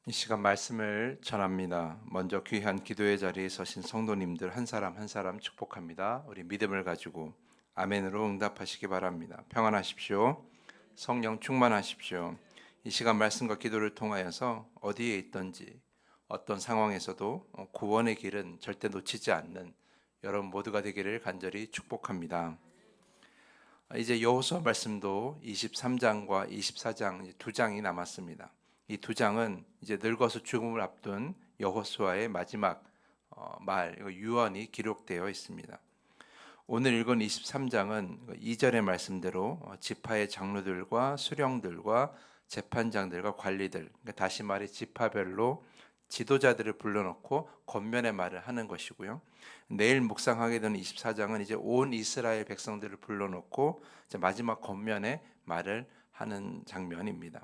이 시간 말씀을 전합니다. 먼저 귀한 기도의 자리에 서신 성도님들 한 사람 한 사람 축복합니다. 우리 믿음을 가지고 아멘으로 응답하시기 바랍니다. 평안하십시오. 성령 충만하십시오. 이 시간 말씀과 기도를 통하여서 어디에 있든지 어떤 상황에서도 구원의 길은 절대 놓치지 않는 여러분 모두가 되기를 간절히 축복합니다. 이제 여호수아 말씀도 23장과 24장 두 장이 남았습니다. 이 두 장은 이제 늙어서 죽음을 앞둔 여호수아의 마지막 말 유언이 기록되어 있습니다. 오늘 읽은 23장은 2절의 말씀대로 지파의 장로들과 수령들과 재판장들과 관리들, 그러니까 다시 말해 지파별로 지도자들을 불러놓고 권면의 말을 하는 것이고요. 내일 묵상하게 되는 24장은 이제 온 이스라엘 백성들을 불러놓고 이제 마지막 권면의 말을 하는 장면입니다.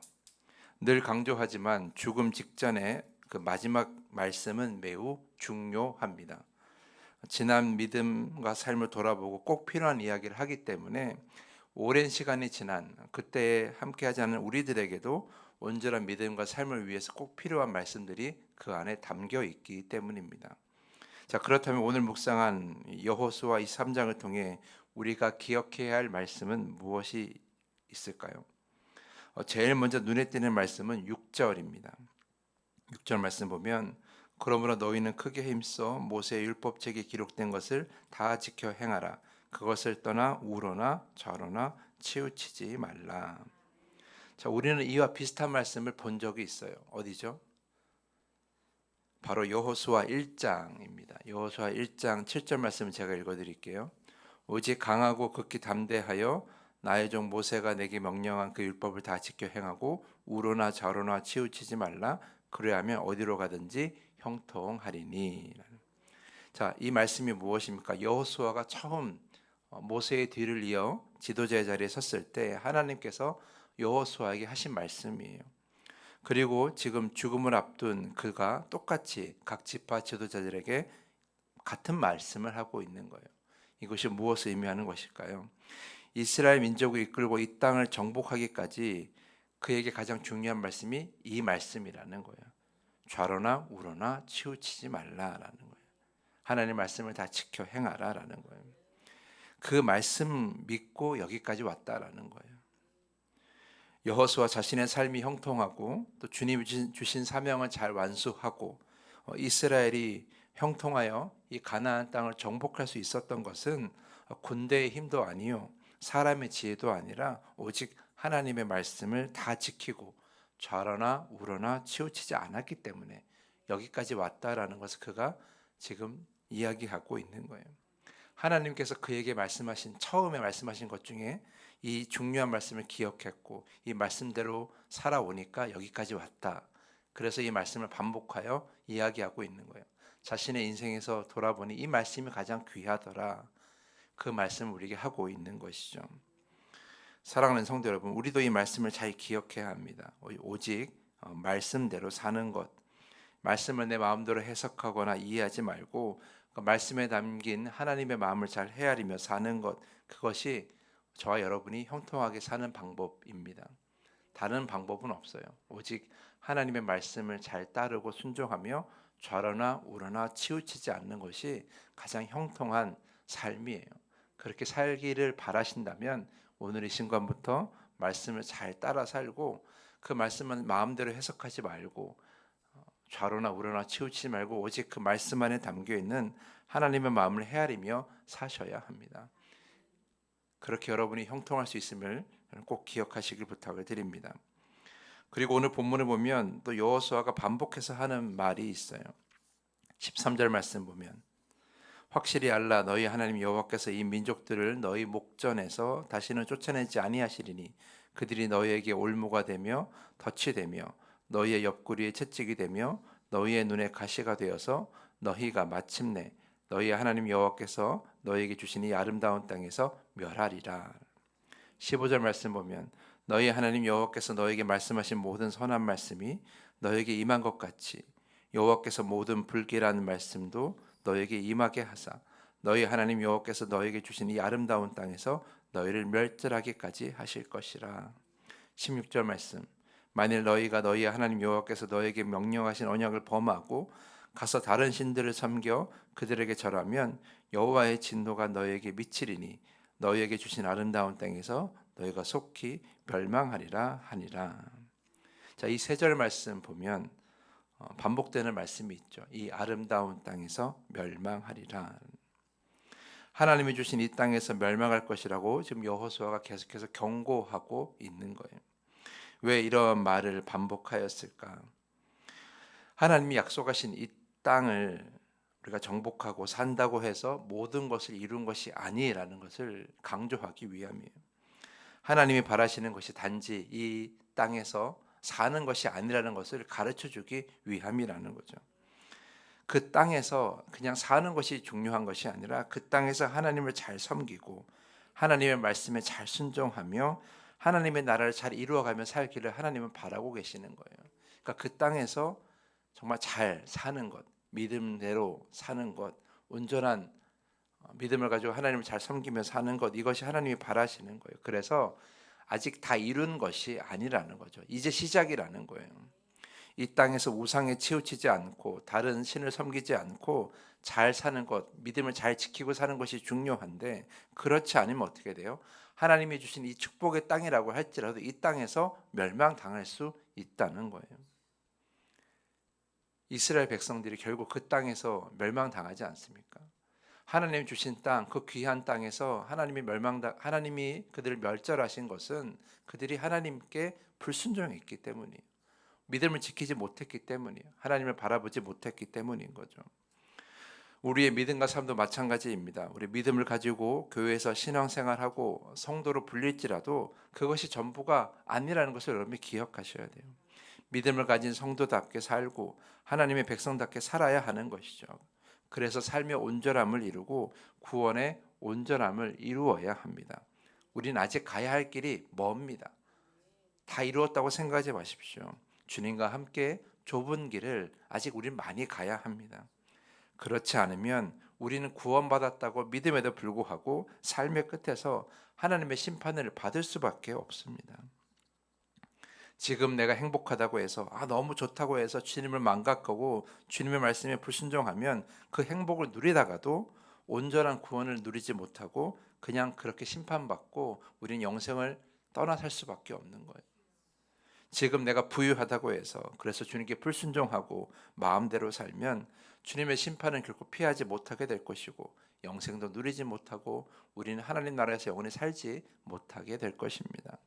늘 강조하지만 죽음 직전에 그 마지막 말씀은 매우 중요합니다. 지난 믿음과 삶을 돌아보고 꼭 필요한 이야기를 하기 때문에 오랜 시간이 지난 그때 함께하지 않은 우리들에게도 온전한 믿음과 삶을 위해서 꼭 필요한 말씀들이 그 안에 담겨 있기 때문입니다. 자, 그렇다면 오늘 묵상한 여호수아 이 3장을 통해 우리가 기억해야 할 말씀은 무엇이 있을까요? 제일 먼저 눈에 띄는 말씀은 6절입니다. 6절 말씀 보면 그러므로 너희는 크게 힘써 모세의 율법책에 기록된 것을 다 지켜 행하라. 그것을 떠나 우로나 좌로나 치우치지 말라. 자, 우리는 이와 비슷한 말씀을 본 적이 있어요. 어디죠? 바로 여호수아 1장입니다. 여호수아 1장 7절 말씀을 제가 읽어드릴게요. 오직 강하고 극히 담대하여 나의 종 모세가 내게 명령한 그 율법을 다 지켜 행하고 우로나 좌로나 치우치지 말라. 그래야면 어디로 가든지 형통하리니. 자, 이 말씀이 무엇입니까? 여호수아가 처음 모세의 뒤를 이어 지도자의 자리에 섰을 때 하나님께서 여호수아에게 하신 말씀이에요. 그리고 지금 죽음을 앞둔 그가 똑같이 각 지파 지도자들에게 같은 말씀을 하고 있는 거예요. 이것이 무엇을 의미하는 것일까요? 이스라엘 민족을 이끌고 이 땅을 정복하기까지 그에게 가장 중요한 말씀이 이 말씀이라는 거예요. 좌로나 우로나 치우치지 말라라는 거예요. 하나님의 말씀을 다 지켜 행하라라는 거예요. 그 말씀 믿고 여기까지 왔다라는 거예요. 여호수아 자신의 삶이 형통하고 또 주님이 주신 사명을 잘 완수하고 이스라엘이 형통하여 이 가나안 땅을 정복할 수 있었던 것은 군대의 힘도 아니요 사람의 지혜도 아니라 오직 하나님의 말씀을 다 지키고 좌로나 우로나 치우치지 않았기 때문에 여기까지 왔다라는 것을 그가 지금 이야기하고 있는 거예요. 하나님께서 그에게 말씀하신 처음에 말씀하신 것 중에 이 중요한 말씀을 기억했고 이 말씀대로 살아오니까 여기까지 왔다. 그래서 이 말씀을 반복하여 이야기하고 있는 거예요. 자신의 인생에서 돌아보니 이 말씀이 가장 귀하더라. 그 말씀을 우리에게 하고 있는 것이죠. 사랑하는 성도 여러분, 우리도 이 말씀을 잘 기억해야 합니다. 오직 말씀대로 사는 것, 말씀을 내 마음대로 해석하거나 이해하지 말고 그 말씀에 담긴 하나님의 마음을 잘 헤아리며 사는 것, 그것이 저와 여러분이 형통하게 사는 방법입니다. 다른 방법은 없어요. 오직 하나님의 말씀을 잘 따르고 순종하며 좌로나 우로나 치우치지 않는 것이 가장 형통한 삶이에요. 그렇게 살기를 바라신다면 오늘 이 순간부터 말씀을 잘 따라 살고 그 말씀은 마음대로 해석하지 말고 좌로나 우로나 치우치지 말고 오직 그 말씀 안에 담겨 있는 하나님의 마음을 헤아리며 사셔야 합니다. 그렇게 여러분이 형통할 수 있음을 꼭 기억하시길 부탁을 드립니다. 그리고 오늘 본문을 보면 또 여호수아가 반복해서 하는 말이 있어요. 13절 말씀 보면 확실히 알라 너희 하나님 여호와께서 이 민족들을 너희 목전에서 다시는 쫓아내지 아니하시리니 그들이 너희에게 올무가 되며 덫이 되며 너희의 옆구리에 채찍이 되며 너희의 눈에 가시가 되어서 너희가 마침내 너희 하나님 여호와께서 너희에게 주신 이 아름다운 땅에서 멸하리라. 15절 말씀 보면 너희 하나님 여호와께서 너희에게 말씀하신 모든 선한 말씀이 너희에게 임한 것 같이 여호와께서 모든 불길한 말씀도 너희에게 임하게 하사 너희 하나님 여호와께서 너희에게 주신 이 아름다운 땅에서 너희를 멸절하기까지 하실 것이라. 16절 말씀 만일 너희가 너희 하나님 여호와께서 너에게 명령하신 언약을 범하고 가서 다른 신들을 섬겨 그들에게 절하면 여호와의 진노가 너희에게 미치리니 너희에게 주신 아름다운 땅에서 너희가 속히 멸망하리라 하니라. 자, 이 세 절 말씀 보면 반복되는 말씀이 있죠. 이 아름다운 땅에서 멸망하리라. 하나님이 주신 이 땅에서 멸망할 것이라고 지금 여호수아가 계속해서 경고하고 있는 거예요. 왜 이런 말을 반복하였을까? 하나님이 약속하신 이 땅을 우리가 정복하고 산다고 해서 모든 것을 이룬 것이 아니라는 것을 강조하기 위함이에요. 하나님이 바라시는 것이 단지 이 땅에서 사는 것이 아니라는 것을 가르쳐 주기 위함이라는 거죠. 그 땅에서 그냥 사는 것이 중요한 것이 아니라 그 땅에서 하나님을 잘 섬기고 하나님의 말씀에 잘 순종하며 하나님의 나라를 잘 이루어가며 살기를 하나님은 바라고 계시는 거예요. 그러니까 그 땅에서 정말 잘 사는 것, 믿음대로 사는 것, 온전한 믿음을 가지고 하나님을 잘 섬기며 사는 것, 이것이 하나님이 바라시는 거예요. 그래서 아직 다 이룬 것이 아니라는 거죠. 이제 시작이라는 거예요. 이 땅에서 우상에 치우치지 않고 다른 신을 섬기지 않고 잘 사는 것, 믿음을 잘 지키고 사는 것이 중요한데, 그렇지 않으면 어떻게 돼요? 하나님이 주신 이 축복의 땅이라고 할지라도 이 땅에서 멸망당할 수 있다는 거예요. 이스라엘 백성들이 결국 그 땅에서 멸망당하지 않습니까? 하나님 주신 땅, 그 귀한 땅에서 하나님이 그들을 멸절하신 것은 그들이 하나님께 불순종했기 때문이에요. 믿음을 지키지 못했기 때문이에요. 하나님을 바라보지 못했기 때문인 거죠. 우리의 믿음과 삶도 마찬가지입니다. 우리 믿음을 가지고 교회에서 신앙생활하고 성도로 불릴지라도 그것이 전부가 아니라는 것을 여러분이 기억하셔야 돼요. 믿음을 가진 성도답게 살고 하나님의 백성답게 살아야 하는 것이죠. 그래서 삶의 온전함을 이루고 구원의 온전함을 이루어야 합니다. 우리는 아직 가야 할 길이 멉니다. 다 이루었다고 생각하지 마십시오. 주님과 함께 좁은 길을 아직 우리는 많이 가야 합니다. 그렇지 않으면 우리는 구원받았다고 믿음에도 불구하고 삶의 끝에서 하나님의 심판을 받을 수밖에 없습니다. 지금 내가 행복하다고 해서 너무 좋다고 해서 주님을 망각하고 주님의 말씀에 불순종하면 그 행복을 누리다가도 온전한 구원을 누리지 못하고 그냥 그렇게 심판받고 우리는 영생을 떠나 살 수밖에 없는 거예요. 지금 내가 부유하다고 해서 그래서 주님께 불순종하고 마음대로 살면 주님의 심판은 결코 피하지 못하게 될 것이고 영생도 누리지 못하고 우리는 하나님 나라에서 영원히 살지 못하게 될 것입니다.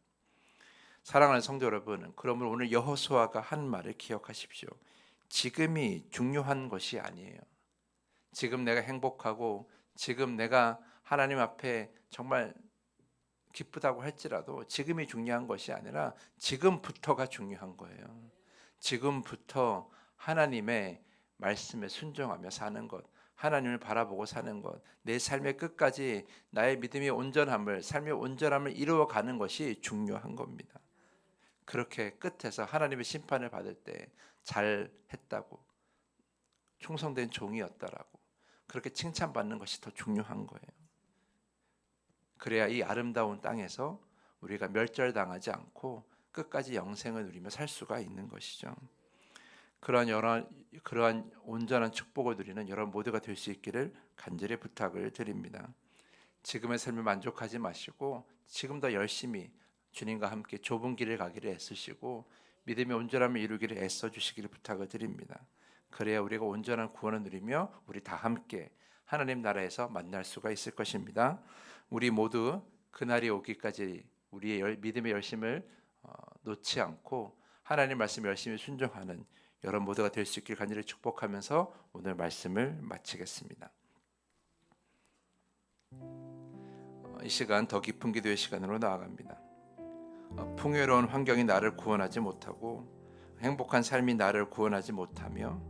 사랑하는 성도 여러분, 그러면 오늘 여호수아가 한 말을 기억하십시오. 지금이 중요한 것이 아니에요. 지금 내가 행복하고 지금 내가 하나님 앞에 정말 기쁘다고 할지라도 지금이 중요한 것이 아니라 지금부터가 중요한 거예요. 지금부터 하나님의 말씀에 순종하며 사는 것, 하나님을 바라보고 사는 것, 내 삶의 끝까지 나의 믿음의 온전함을, 삶의 온전함을 이루어가는 것이 중요한 겁니다. 그렇게 끝에서 하나님의 심판을 받을 때 잘했다고, 충성된 종이었다라고 그렇게 칭찬받는 것이 더 중요한 거예요. 그래야 이 아름다운 땅에서 우리가 멸절당하지 않고 끝까지 영생을 누리며 살 수가 있는 것이죠. 그러한 온전한 축복을 누리는 여러분 모두가 될 수 있기를 간절히 부탁을 드립니다. 지금의 삶을 만족하지 마시고 지금 더 열심히 주님과 함께 좁은 길을 가기를 애쓰시고 믿음의 온전함을 이루기를 애써주시기를 부탁을 드립니다. 그래야 우리가 온전한 구원을 누리며 우리 다 함께 하나님 나라에서 만날 수가 있을 것입니다. 우리 모두 그날이 오기까지 우리의 믿음의 열심을 놓지 않고 하나님 말씀 열심히 순종하는 여러분 모두가 될 수 있길 간절히 축복하면서 오늘 말씀을 마치겠습니다. 이 시간 더 깊은 기도의 시간으로 나아갑니다. 풍요로운 환경이 나를 구원하지 못하고 행복한 삶이 나를 구원하지 못하며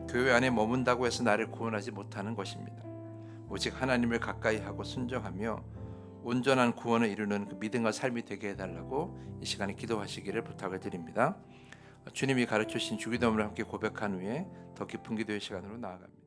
교회 안에 머문다고 해서 나를 구원하지 못하는 것입니다. 오직 하나님을 가까이 하고 순종하며 온전한 구원을 이루는 그 믿음과 삶이 되게 해달라고 이 시간에 기도하시기를 부탁을 드립니다. 주님이 가르쳐 주신 주기도문을 함께 고백한 후에 더 깊은 기도의 시간으로 나아갑니다.